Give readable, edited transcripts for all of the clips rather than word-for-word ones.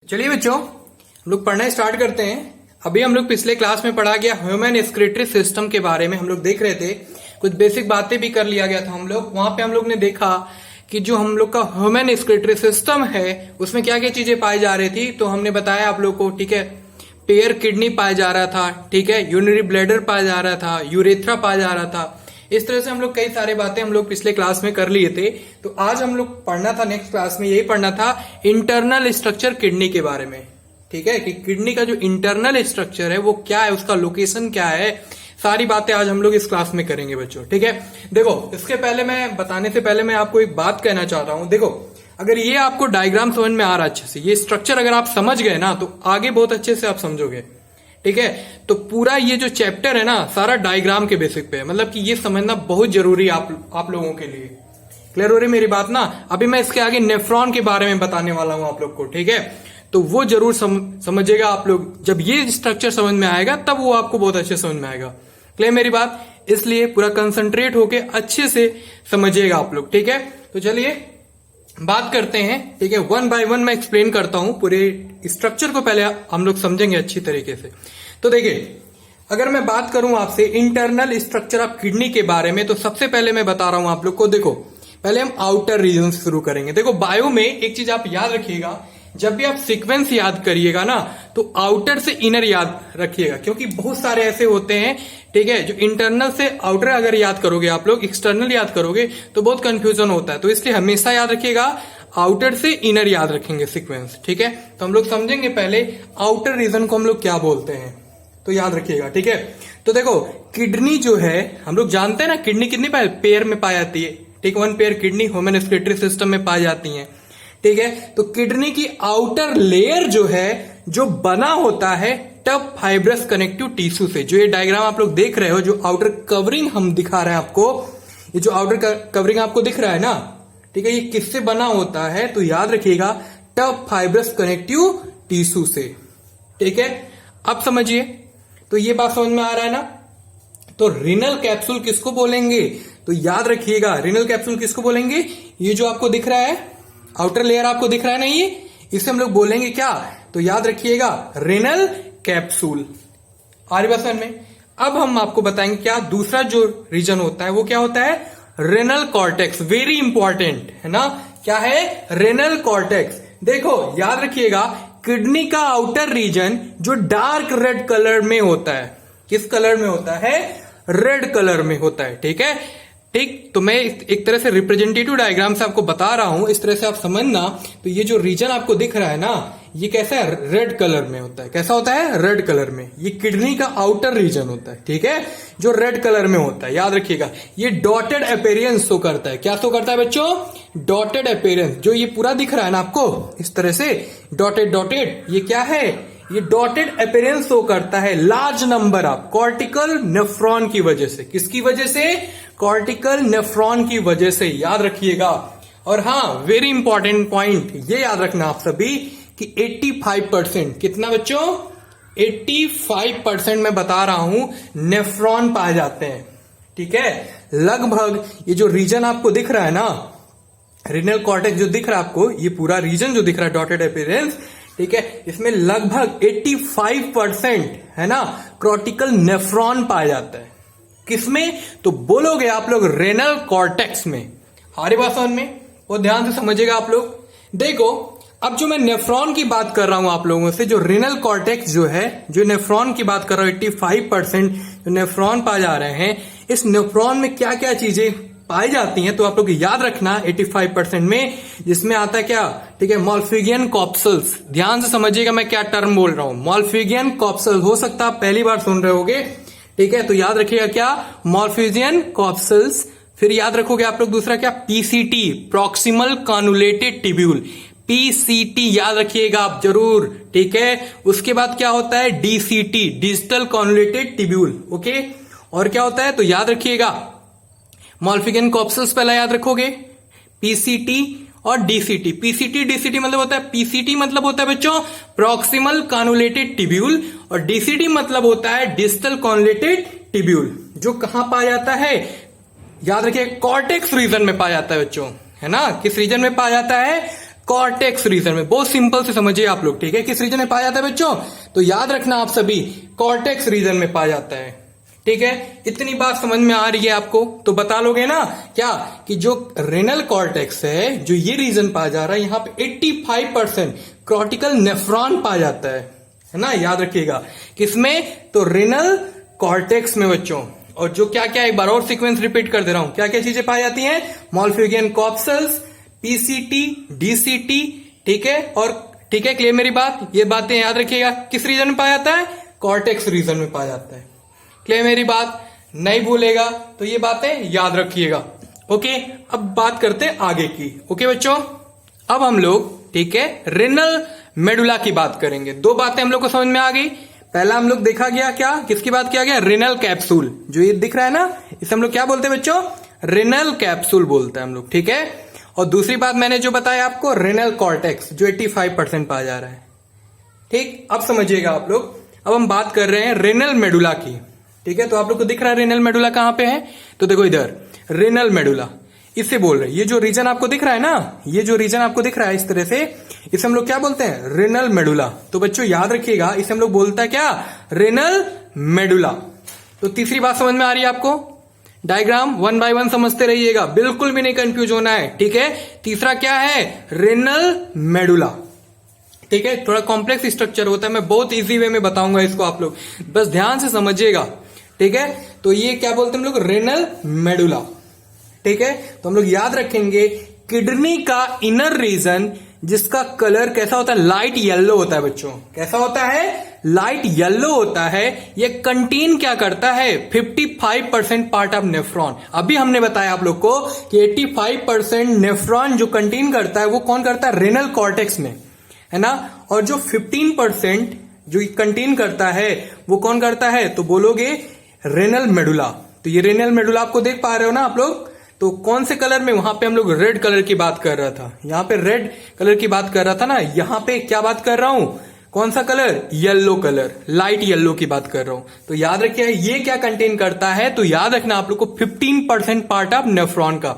चलिए बच्चों, हम लोग पढ़ना स्टार्ट करते हैं। अभी हम लोग पिछले क्लास में पढ़ा गया ह्यूमन एक्सक्रीटरी सिस्टम के बारे में। हम लोग देख रहे थे, कुछ बेसिक बातें भी कर लिया गया था हम लोग। वहां पे हम लोग ने देखा कि जो हम लोग का ह्यूमन एक्सक्रीटरी सिस्टम है उसमें क्या क्या चीजें पाई जा रही थी। तो हमने बताया आप लोग को, ठीक है, पेयर किडनी पाया जा रहा था, ठीक है, यूरिनरी ब्लैडर पाया जा रहा था, यूरेथ्रा पाया जा रहा था। इस तरह से हम लोग कई सारे बातें हम लोग पिछले क्लास में कर लिए थे। तो आज हम लोग पढ़ना था, नेक्स्ट क्लास में यही पढ़ना था इंटरनल स्ट्रक्चर किडनी के बारे में। ठीक है, कि किडनी का जो इंटरनल स्ट्रक्चर है वो क्या है, उसका लोकेशन क्या है, सारी बातें आज हम लोग इस क्लास में करेंगे बच्चों। ठीक है, देखो इसके पहले मैं बताने से पहले मैं आपको एक बात कहना चाहता हूं। देखो, अगर ये आपको डायग्राम समझ में आ रहा है अच्छे से, ये स्ट्रक्चर अगर आप समझ गए ना, तो आगे बहुत अच्छे से आप समझोगे। ठीक है, तो पूरा ये जो चैप्टर है ना, सारा डायग्राम के बेसिक पे है। मतलब कि ये समझना बहुत जरूरी है आप लोगों के लिए। क्लियर हो रही मेरी बात ना? अभी मैं इसके आगे नेफ्रॉन के बारे में बताने वाला हूं आप लोग को। ठीक है, तो वो जरूर समझिएगा आप लोग। जब ये स्ट्रक्चर समझ में आएगा तब वो आपको बहुत अच्छे समझ में आएगा। क्लियर मेरी बात? इसलिए पूरा कंसंट्रेट होके अच्छे से समझिएगा आप लोग। ठीक है, तो चलिए बात करते हैं। ठीक है, वन बाय वन मैं एक्सप्लेन करता हूं। पूरे स्ट्रक्चर को पहले हम लोग समझेंगे अच्छी तरीके से। तो देखिए, अगर मैं बात करूं आपसे इंटरनल स्ट्रक्चर ऑफ किडनी के बारे में, तो सबसे पहले मैं बता रहा हूं आप लोग को। देखो, पहले हम आउटर रीजन से शुरू करेंगे। देखो, बायो में एक चीज आप याद रखिएगा, जब भी आप सीक्वेंस याद करिएगा ना, तो आउटर से इनर याद रखिएगा, क्योंकि बहुत सारे ऐसे होते हैं, ठीक है, जो इंटरनल से आउटर अगर याद करोगे आप लोग, एक्सटर्नल याद करोगे तो बहुत कंफ्यूजन होता है। तो इसलिए हमेशा याद रखिएगा, आउटर से इनर याद रखेंगे सीक्वेंस। ठीक है, तो हम लोग समझेंगे पहले आउटर रीजन को हम लोग क्या बोलते हैं, तो याद रखिएगा। ठीक है, तो देखो, किडनी जो है, हम लोग जानते हैं ना, किडनी कितनी पेयर में पाई जाती है। ठीक, one pair kidney human excretory system में पाई जाती है। ठीक है, तो किडनी की आउटर लेयर जो है, जो बना होता है टफ फाइब्रस कनेक्टिव टिश्यू से। जो ये डायग्राम आप लोग देख रहे हो, जो आउटर कवरिंग हम दिखा रहे हैं आपको, ये जो आउटर कवरिंग आपको दिख रहा है ना, ठीक है, ये किससे बना होता है, तो याद रखिएगा टफ फाइब्रस कनेक्टिव टिश्यू से। ठीक है, अब समझिए, तो ये बात समझ में आ रहा है ना? तो रिनल कैप्सूल किसको बोलेंगे, तो याद रखिएगा, रिनल कैप्सूल किसको बोलेंगे? ये जो आपको दिख रहा है, आउटर लेयर आपको दिख रहा है ना, ये इसे हम लोग बोलेंगे क्या, तो याद रखिएगा रिनल कैप्सूल। आ रही बात समझ में? अब हम आपको बताएंगे क्या दूसरा जो रीजन होता है वो क्या होता है, रेनल कॉर्टेक्स। वेरी इंपॉर्टेंट है ना, क्या है, रेनल कॉर्टेक्स। देखो याद रखिएगा, किडनी का आउटर रीजन जो डार्क रेड कलर में होता है, किस कलर में होता है, रेड कलर में होता है। ठीक है, ठीक, तो मैं एक तरह से रिप्रेजेंटेटिव डायग्राम से आपको बता रहा हूं, इस तरह से आप समझना। तो ये जो रीजन आपको दिख रहा है ना, ये कैसा है, रेड कलर में होता है। कैसा होता है, रेड कलर में। ये किडनी का आउटर रीजन होता है, ठीक है, जो रेड कलर में होता है। याद रखिएगा, ये डॉटेड अपीयरेंस शो करता है। क्या शो करता है बच्चों, डॉटेड अपीयरेंस। जो ये पूरा दिख रहा है ना आपको इस तरह से, डॉटेड डॉटेड, ये क्या है, ये डॉटेड अपीयरेंस शो करता है large number of cortical nephron की वजह से। किसकी वजह से, कॉर्टिकल नेफ्रॉन की वजह से। याद रखिएगा। और हाँ, वेरी इंपॉर्टेंट पॉइंट ये याद रखना आप सभी कि 85%, कितना बच्चों, 85% मैं बता रहा हूं, नेफ्रॉन पाए जाते हैं। ठीक है, लगभग ये जो रीजन आपको दिख रहा है ना, रिनल कॉर्टेक्स जो दिख रहा है आपको, ये पूरा रीजन जो दिख रहा है डॉटेड अपीयरेंस, ठीक है, इसमें लगभग 85% है ना, कॉर्टिकल नेफ्रॉन पाया जाता है। किसमें, तो बोलोगे आप लोग रेनल कॉर्टेक्स में। हमारी बात समझ में, वो ध्यान से समझिएगा आप लोग। देखो, अब जो मैं नेफ्रॉन की बात कर रहा हूं आप लोगों से, जो रेनल कॉर्टेक्स जो है, जो नेफ्रॉन की बात कर रहा हूं, 85% जो नेफ्रॉन पाए जा रहे हैं, इस नेफ्रॉन में क्या क्या चीजें पाई जाती हैं, तो आप लोग याद रखना 85% में, जिसमें आता है क्या, ठीक है, मॉल्फिगियन कॉप्सल्स। ध्यान से समझिएगा मैं क्या टर्म बोल रहा हूं, मॉल्फिगियन कॉप्सल्स। हो सकता है आप पहली बार सुन रहे होगे, ठीक है, तो याद रखिएगा क्या, मॉल्फिजियन कॉप्सल्स। फिर याद रखोगे आप लोग दूसरा क्या, पीसीटी, प्रॉक्सिमल कॉन्युलेटेड टिब्यूल, पीसीटी याद रखिएगा आप जरूर। ठीक है, उसके बाद क्या होता है, डीसीटी, डिजिटल कॉन्युलेटेड टिब्यूल। ओके, और क्या होता है, तो याद रखिएगा, मॉल्फिगियन कॉप्सल्स पहला याद रखोगे, पीसीटी और डीसीटी। पीसीटी डीसीटी मतलब होता है, पीसीटी मतलब होता है बच्चों प्रॉक्सिमल कॉन्युलेटेड टिब्यूल, और डीसीटी मतलब होता है डिजिटल कॉन्युलेटेड टिब्यूल। जो कहां पाया जाता है, याद रखिए, कॉर्टेक्स रीजन में पाया जाता है बच्चों, है ना। किस रीजन में पाया जाता है, कॉर्टेक्स रीजन में। बहुत सिंपल से समझिए आप लोग, ठीक है। किस रीजन में पाया जाता है बच्चों? तो याद रखना आप सभी, कॉर्टेक्स रीजन में पाया जाता है, ठीक है। इतनी बात समझ में आ रही है आपको? तो बता लोगे ना क्या कि जो रेनल कॉर्टेक्स है, जो ये रीजन पाया जा रहा है, यहां पे 85% कॉर्टिकल नेफ्रॉन पाया जाता है ना। याद रखिएगा किसमें? तो रेनल कॉर्टेक्स में बच्चों। और जो क्या क्या, एक बार और सीक्वेंस रिपीट कर दे रहा हूं, क्या क्या चीजें पाई जाती हैं? मॉल्फिगियन कॉप्सल्स, पीसीटी, डीसीटी, ठीक है। और ठीक है, क्लियर मेरी बात? ये बातें याद रखिएगा। किस रीजन में पाया जाता है? कॉर्टेक्स रीजन में पाया जाता है। क्लियर मेरी बात? नहीं भूलेगा तो ये बातें याद रखिएगा। ओके, अब बात करते हैं आगे की। ओके बच्चों, अब हम लोग, ठीक है, रेनल मेडुला की बात करेंगे। दो बातें हम लोग को समझ में आ गई। पहला हम लोग देखा गया क्या, किसकी बात किया गया? Renal capsule. जो ये दिख रहा है ना, इसे हम लोग क्या बोलते हैं बच्चों? रेनल कैप्सूल बोलते हैं हम लोग, ठीक है। और दूसरी बात मैंने जो बताया आपको, रेनल कॉर्टेक्स, जो 85% पाया जा रहा है, ठीक। अब समझिएगा आप लोग, अब हम बात कर रहे हैं रेनल मेडुला की, ठीक है। तो आप लोग को दिख रहा है रेनल मेडुला कहां पे है? तो देखो इधर रेनल मेडुला, इससे बोल रहे हैं। ये जो रीजन आपको दिख रहा है ना, ये जो रीजन आपको दिख रहा है इस तरह से, इसे हम लोग क्या बोलते हैं? Renal medulla. तो बच्चों याद रखिएगा, इसे हम लोग बोलता है क्या? Renal medulla. तो तीसरी बात समझ में आ रही है आपको? डायग्राम 1 बाय 1 समझते रहिएगा, बिल्कुल भी नहीं कंफ्यूज होना है, ठीक है। तीसरा क्या है? रेनल मेडुला, ठीक है। थोड़ा कॉम्प्लेक्स स्ट्रक्चर होता है, मैं बहुत इजी वे में बताऊंगा इसको, आप लोग बस ध्यान से समझिएगा, ठीक है। तो ये क्या बोलते हैं हम लोग? रेनल मेडुला, ठीक है। तो हम लोग याद रखेंगे किडनी का इनर रीजन, जिसका कलर कैसा होता है? लाइट येलो होता है बच्चों। कैसा होता है? लाइट येलो होता है। ये कंटेन क्या करता है? 55% पार्ट ऑफ नेफ्रॉन। अभी हमने बताया आप लोग को कि 85% नेफ्रॉन जो कंटेन करता है, वो कौन करता है? रेनल कॉर्टेक्स में, है ना। और जो 15% जो कंटेन करता है, वो कौन करता है? तो बोलोगे रेनल मेडुला। तो ये रेनल मेडुला आपको देख पा रहे हो ना आप लोग? तो कौन से कलर में? वहां पे हम लोग रेड कलर की बात कर रहा था, यहां पे रेड कलर की बात कर रहा था ना, यहां पे क्या बात कर रहा हूं? कौन सा colour? Yellow colour, light yellow की बात कर रहा हूं। तो याद रखिए ये क्या कंटेन करता है? तो याद रखना आप लोग को 15% पार्ट ऑफ नेफ्रॉन का।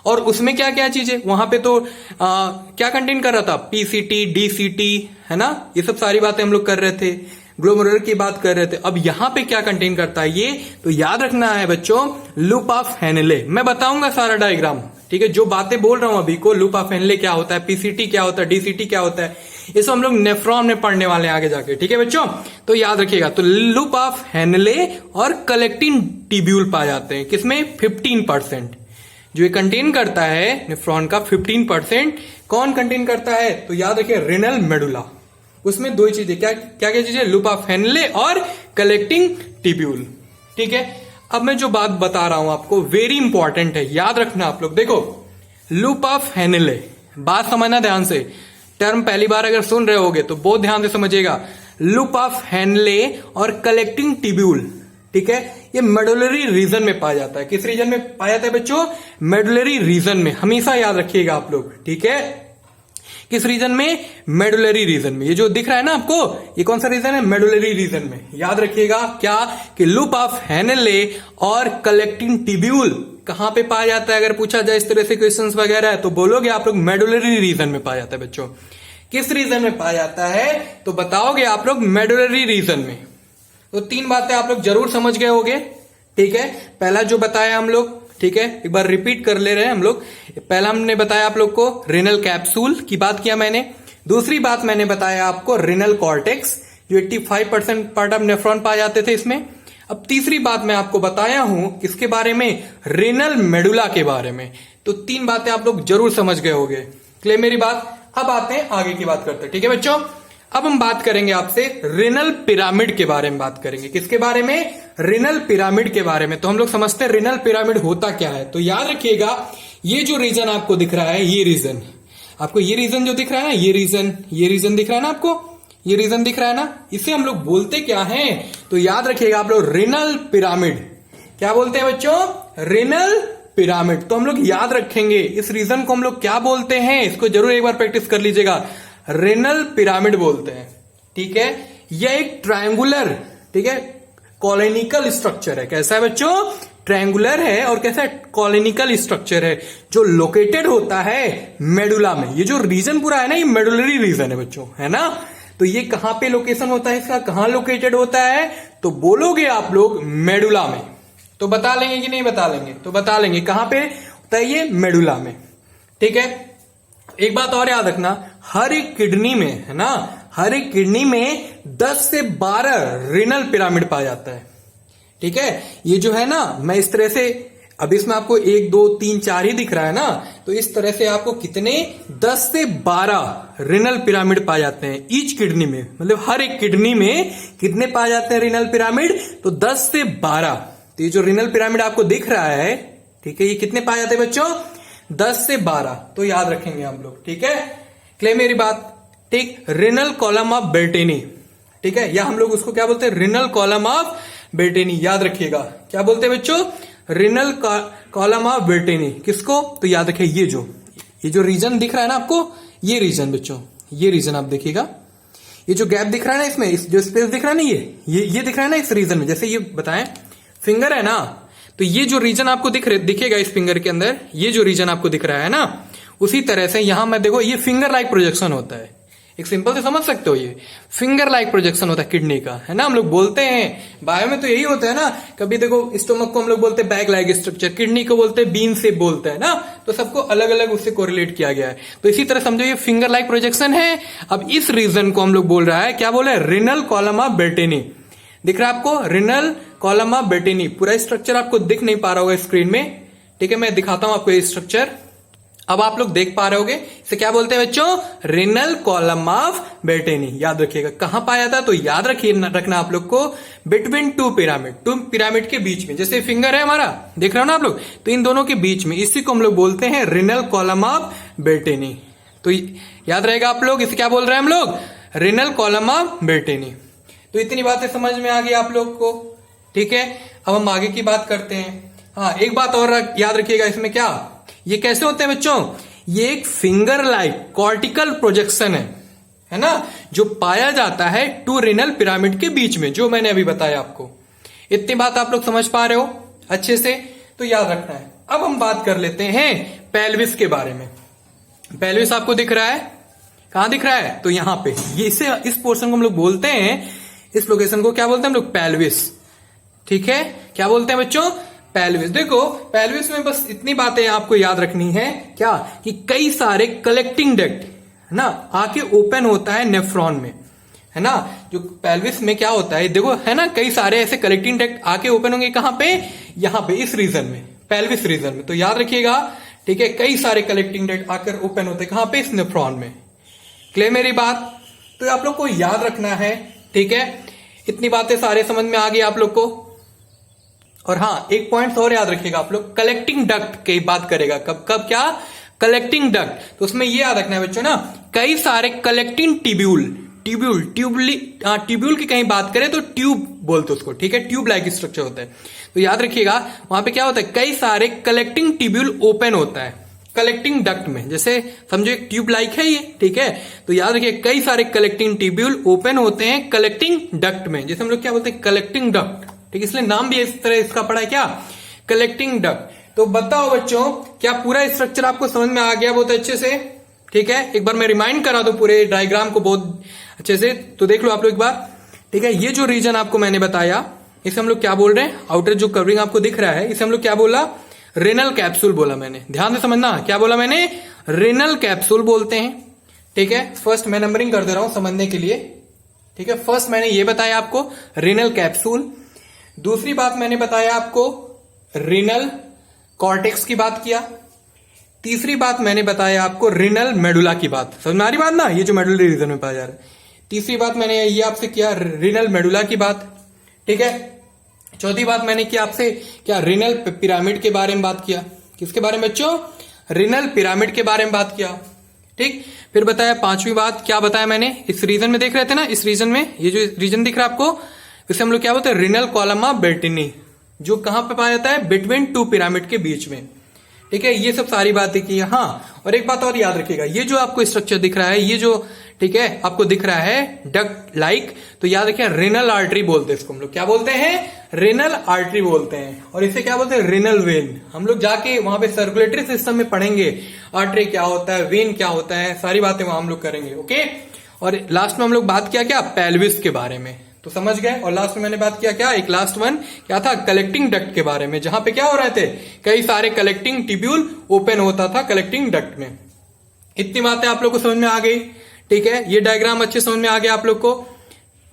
और उसमें क्या क्या चीजें वहां पे तो क्या कंटेन कर रहा था? पीसीटी, डीसीटी, है ना। ये सब सारी बातें हम लोग कर रहे थे, ग्लोमेरुलर की बात कर रहे थे। अब यहां पे क्या कंटेन करता है ये? तो याद रखना है बच्चों, लूप ऑफ हेनले। मैं बताऊंगा सारा डायग्राम, ठीक है। जो बातें बोल रहा हूं अभी को, लूप ऑफ हेनले क्या होता है, पीसीटी क्या होता है, डीसीटी क्या होता है, इसको हम लोग नेफ्रॉन में पढ़ने वाले हैं आगे जाके, ठीक है बच्चों। तो याद रखिएगा, तो लूप ऑफ हेनले और कलेक्टिंग टिब्यूल पाए जाते हैं किसमें? 15%। जो ये कंटेन करता है नेफ्रॉन का 15% कौन कंटेन करता है? तो याद रखिए रेनल मेडुला। उसमें दो चीजें, क्या क्या क्या चीजें? लूप ऑफ हेनले और कलेक्टिंग टिब्यूल, ठीक है। अब मैं जो बात बता रहा हूं आपको वेरी इंपॉर्टेंट है, याद रखना आप लोग। देखो लूप ऑफ हेनले, बात समझना ध्यान से, टर्म पहली बार अगर सुन रहे होगे तो बहुत ध्यान से समझिएगा। लूप ऑफ हेनले और कलेक्टिंग टिब्यूल, ठीक है, ये मेडुलरी रीजन में पाया जाता है। किस रीजन में पाया जाता है बच्चों? मेडुलरी रीजन में, हमेशा याद रखिएगा आप लोग, ठीक है। किस रीजन में? मेडुलरी रीजन में। ये जो दिख रहा है ना आपको, ये कौन सा रीजन है? मेडुलरी रीजन में। याद रखिएगा क्या कि लूप ऑफ हेनले और कलेक्टिंग टिब्यूल कहां पे पाया जाता है? अगर पूछा जाए इस तरह से क्वेश्चंस वगैरह, तो बोलोगे आप लोग मेडुलरी रीजन में पाया जाता है बच्चों। किस रीजन में पाया जाता है? तो बताओगे आप लोग मेडुलरी रीजन में। तो तीन बातें आप लोग जरूर समझ गए होंगे, ठीक है। पहला जो बताया हम लोग, ठीक है, एक बार रिपीट कर ले रहे हैं हम लोग। पहला हमने बताया आप लोग को रेनल कैप्सूल की बात किया मैंने। दूसरी बात मैंने बताया आपको रेनल कॉर्टेक्स, जो 85% पार्ट ऑफ नेफ्रॉन पाए जाते थे इसमें। अब तीसरी बात मैं आपको बताया हूं किसके बारे में? रेनल मेडुला के बारे में। तो तीन बातें आप लोग जरूर समझ गए होंगे, क्लियर मेरी बात? अब आते हैं आगे की बात करते हैं, ठीक है बच्चों। अब हम बात करेंगे आपसे रेनल पिरामिड के बारे में बात करेंगे। किसके बारे में? रेनल पिरामिड के बारे में। तो हम लोग समझते हैं रेनल पिरामिड होता क्या है। तो याद रखिएगा, ये जो रीजन आपको दिख रहा है, ये रीजन आपको, ये रीजन जो दिख रहा है ना, ये रीजन दिख रहा है ना आपको, ये रीजन दिख रहा है ना, इसे हम लोग बोलते क्या है? तो याद रखिएगा आप लोग, रेनल पिरामिड। क्या बोलते हैं बच्चों? Renal pyramid. तो हम लोग याद रखेंगे इस रीजन को हम लोग क्या बोलते हैं, इसको जरूर एक बार प्रैक्टिस कर लीजिएगा। रेनल पिरामिड बोलते हैं, ठीक है। यह एक ट्रायंगुलर, ठीक है, कॉलोनिकल स्ट्रक्चर है। कैसा है बच्चों? ट्रायंगुलर है और कैसा कॉलोनिकल स्ट्रक्चर है जो लोकेटेड होता है मेडुला में। ये जो रीजन पूरा है ना, ये मेडुलरी रीजन है बच्चों, है ना। तो ये कहां पे लोकेशन होता है इसका, कहां लोकेटेड होता है, तो बोलोगे आप लोग मेडुला में। तो बता लेंगे कि नहीं बता लेंगे, तो बता लेंगे कहां पे होता है ये, मेडुला में। ठीक है, एक बात और याद रखना, हर एक किडनी में, है ना, हर एक किडनी में 10 से 12 रीनल पिरामिड पाया जाता है। ठीक है, ये जो है ना, मैं इस तरह से, अब इसमें आपको 1 2 3 4 ही दिख रहा है ना, तो इस तरह से आपको कितने 10 से 12 रीनल पिरामिड पाए जाते हैं ईच किडनी में। मतलब हर एक किडनी में कितने पाए जाते हैं रीनल पिरामिड, तो 10 से 12। तो ये जो रीनल पिरामिड आपको दिख रहा है, ठीक है, ये कितने पाए जाते हैं बच्चों, 10 से 12। तो याद रखेंगे हम लोग। ठीक है, क्लियर मेरी बात। ठीक, रिनल कॉलम ऑफ बेल्टेनी, ठीक है, या हम लोग उसको क्या बोलते हैं, रिनल कॉलम ऑफ बेल्टेनी। याद रखिएगा, क्या बोलते हैं बच्चों, रिनल कॉलम ऑफ बेल्टेनी। किसको, तो याद रखिए ये जो रीजन दिख रहा है ना आपको, ये रीजन बच्चों, ये रीजन आप देखिएगा, ये जो गैप दिख रहा है ना इसमें, जो स्पेस दिख रहा है ना, ये दिख रहा है ना इस रीजन में। जैसे ये बताएं, फिंगर है ना, तो ये जो रीजन आपको दिखेगा इस फिंगर के अंदर, ये जो रीजन आपको दिख रहा है ना, उसी तरह से यहां मैं देखो, ये फिंगर लाइक प्रोजेक्शन होता है। एक सिंपल से समझ सकते हो, ये फिंगर लाइक प्रोजेक्शन होता है किडनी का, है ना। हम लोग बोलते हैं बायो में तो यही होता है ना, कभी देखो स्टोमक को हम लोग बोलते हैं बैग लाइक स्ट्रक्चर, किडनी को बोलते हैं बीन शेप बोलते हैं ना, तो सबको अलग अलग उससे कोरिलेट किया गया है। तो इसी तरह समझो ये फिंगर लाइक प्रोजेक्शन है। अब इस रीजन को हम लोग बोल रहा है, क्या बोल रहे हैं, रिनल कॉलम ऑफ बेल्टेनी। दिख रहा है आपको, रिनल कॉलम ऑफ बेल्टेनी। पूरा स्ट्रक्चर आपको दिख नहीं पा रहा होगा स्क्रीन में, ठीक है, मैं दिखाता हूं आपको ये स्ट्रक्चर। अब आप लोग देख पा रहे होगे, इसे क्या बोलते हैं बच्चों, रिनल कॉलम ऑफ बेल्टेनी। याद रखिएगा कहां पाया था, तो याद रखना आप लोग को, बिटवीन टू पिरामिड के बीच में। जैसे फिंगर है हमारा, देख रहे हो ना आप लोग, तो इन दोनों के बीच में, इसी को हम लोग बोलते हैं रिनल कॉलम ऑफ बेल्टेनी। तो याद रहेगा आप लोग, इसे क्या बोल रहे हैं हम लोग, रिनल कॉलम ऑफ बेल्टेनी। तो इतनी बातें समझ में आ गई आप लोग को। ठीक है, अब हम आगे की बात करते हैं। हाँ, एक बात और याद रखिएगा इसमें, क्या ये कैसे होते हैं बच्चों, ये एक फिंगर लाइक कॉर्टिकल प्रोजेक्शन है ना, जो पाया जाता है टू रिनल पिरामिड के बीच में, जो मैंने अभी बताया आपको। इतनी बात आप लोग समझ पा रहे हो अच्छे से, तो याद रखना है। अब हम बात कर लेते हैं पेल्विस के बारे में। पेल्विस आपको दिख रहा है, कहां दिख रहा है, तो यहां पे, ये इस पोर्शन को हम लोग बोलते हैं, इस लोकेशन को क्या बोलते हैं हम लोग, पेल्विस। ठीक है, क्या बोलते हैं बच्चों, पेल्विस। देखो पेल्विस में बस इतनी बातें आपको याद रखनी है, क्या, कि कई सारे कलेक्टिंग डक्ट, है ना, आके ओपन होता है नेफ्रॉन में, है ना। जो पेल्विस में क्या होता है, देखो, है ना, कई सारे ऐसे कलेक्टिंग डक्ट आके ओपन होंगे, कहां पे, यहां पे, इस रीजन में, पेल्विस रीजन में। तो याद रखिएगा, ठीक है, कई सारे कलेक्टिंग डक्ट आकर ओपन होते हैं, कहां पे, इस नेफ्रॉन में। क्लियर मेरी बात। तो आप लोग को याद रखना है, ठीक है, इतनी बातें सारे समझ में आ गई आप लोग को। और हाँ, एक पॉइंट और याद रखिएगा आप लोग, कलेक्टिंग डक्ट की बात करेगा, कब कब, क्या, कलेक्टिंग डक्ट। तो उसमें ये याद रखना है बच्चों ना, कई सारे कलेक्टिंग ट्यूब्यूल की कहीं बात करें तो ट्यूब बोलते उसको, ठीक है, ट्यूब लाइक स्ट्रक्चर होता है। तो याद रखिएगा, वहां पे क्या होता है, कई सारे कलेक्टिंग ट्यूब्यूल ओपन होता है कलेक्टिंग डक्ट में। जैसे समझो एक ट्यूब लाइक है ये, ठीक है, तो याद रखिए कई सारे कलेक्टिंग ट्यूब्यूल ओपन होते हैं कलेक्टिंग डक्ट में, जैसे हम लोग क्या बोलते हैं, कलेक्टिंग डक्ट। ठीक, इसलिए नाम भी इस तरह इसका पड़ा है, क्या, कलेक्टिंग डक्ट। तो बताओ बच्चों, क्या पूरा स्ट्रक्चर आपको समझ में आ गया बहुत अच्छे से। ठीक है, एक बार मैं रिमाइंड करा दूं पूरे डायग्राम को बहुत अच्छे से, तो देख लो आप लोग एक बार। ठीक है, ये जो रीजन आपको मैंने बताया, इसे हम लोग क्या बोल रहे हैं, आउटर जो कवरिंग आपको दिख रहा है, इसे हम लोग क्या बोला, रेनल कैप्सूल बोला मैंने। ध्यान से समझना, क्या बोला मैंने, रेनल कैप्सूल बोलते हैं। ठीक है, फर्स्ट मैं नंबरिंग कर दे रहा हूं समझने के लिए। ठीक है, फर्स्ट मैंने ये बताया आपको, रेनल कैप्सूल। दूसरी बात मैंने बताया आपको, रिनल कॉर्टेक्स की बात किया। तीसरी बात मैंने बताया आपको, रिनल मेडुला की बात। समझ में आ रही बात ना, ये जो मेडुलरी रीजन में पाया जा रहा है। तीसरी बात मैंने ये आपसे किया, रिनल मेडुला की बात। ठीक है, चौथी बात मैंने किया आपसे, क्या, रिनल पिरामिड के बारे में बात किया। किसके बारे में बच्चों, रिनल पिरामिड के बारे में बात किया। ठीक, फिर बताया पांचवी बात, क्या बताया मैंने, इस रीजन में देख रहे थे ना, इस रीजन में, ये जो रीजन दिख रहा है आपको, इसे हम लोग क्या बोलते हैं, रिनल कॉलम ऑफ बेल्टेनी, जो कहां पे पाया जाता है, बिटवीन टू पिरामिड के बीच में। ठीक है, ये सब सारी बातें की है। हाँ, और एक बात और याद रखिएगा, ये जो आपको स्ट्रक्चर दिख रहा है, ये जो ठीक है आपको दिख रहा है डक्ट लाइक, तो याद रखिए रेनल आर्टरी बोलते हैं इसको। हम लोग क्या बोलते हैं? रेनल आर्टरी बोलते हैं। और इसे क्या बोलते हैं? Renal vein. हम लोग जाके वहां पे सर्कुलेटरी सिस्टम में पढ़ेंगे आर्टरी क्या होता है, वेन क्या होता है, सारी बातें वहां हम लोग करेंगे। ओके, और लास्ट में हम लोग बात किया क्या? पेल्विस के बारे में, तो समझ गए। और लास्ट में मैंने बात किया क्या? एक लास्ट वन क्या था? कलेक्टिंग डक्ट के बारे में, जहां पे क्या हो रहे थे? कई सारे कलेक्टिंग ट्यूब्यूल ओपन होता था कलेक्टिंग डक्ट में। इतनी बातें आप लोग को समझ में आ गई, ठीक है। ये डायग्राम अच्छे समझ में आ गया आप लोग को,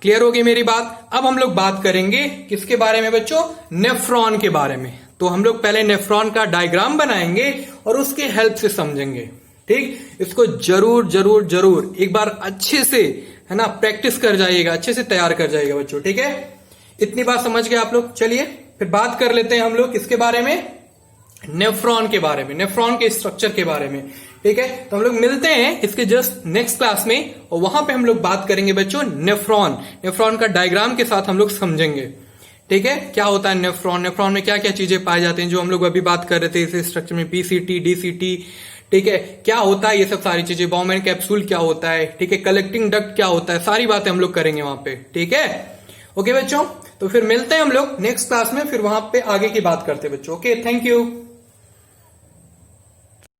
क्लियर हो गई मेरी बात। अब हम लोग बात करेंगे किसके बारे में बच्चों? नेफ्रॉन के बारे में। तो हम लोग पहले नेफ्रॉन का डायग्राम बनाएंगे और उसके हेल्प से समझेंगे, ठीक। इसको जरूर जरूर जरूर एक बार अच्छे से, है ना, प्रैक्टिस कर जाइएगा, अच्छे से तैयार कर जाइएगा बच्चों, ठीक है। इतनी बात समझ गए आप लोग। चलिए फिर बात कर लेते हैं हम लोग किसके बारे में? नेफ्रॉन के बारे में, नेफ्रॉन के स्ट्रक्चर के बारे में, ठीक है। तो हम लोग मिलते हैं इसके जस्ट नेक्स्ट क्लास में, और वहां पे हम लोग बात करेंगे बच्चों नेफ्रॉन, नेफ्रॉन का डायग्राम के साथ हम लोग समझेंगे, ठीक है। क्या होता है नेफ्रॉन, नेफ्रॉन में क्या क्या चीजें पाई जाती हैं, जो हम लोग अभी बात कर रहे थे इस स्ट्रक्चर में, पीसीटी, डीसीटी, ठीक है, क्या होता है ये सब सारी चीजें, बाउमेन कैप्सूल क्या होता है, ठीक है, कलेक्टिंग डक्ट क्या होता है, सारी बातें हम लोग करेंगे वहां पे, ठीक है। ओके बच्चों, तो फिर मिलते हैं हम लोग नेक्स्ट क्लास में, फिर वहां पे आगे की बात करते हैं बच्चों। Okay, thank you.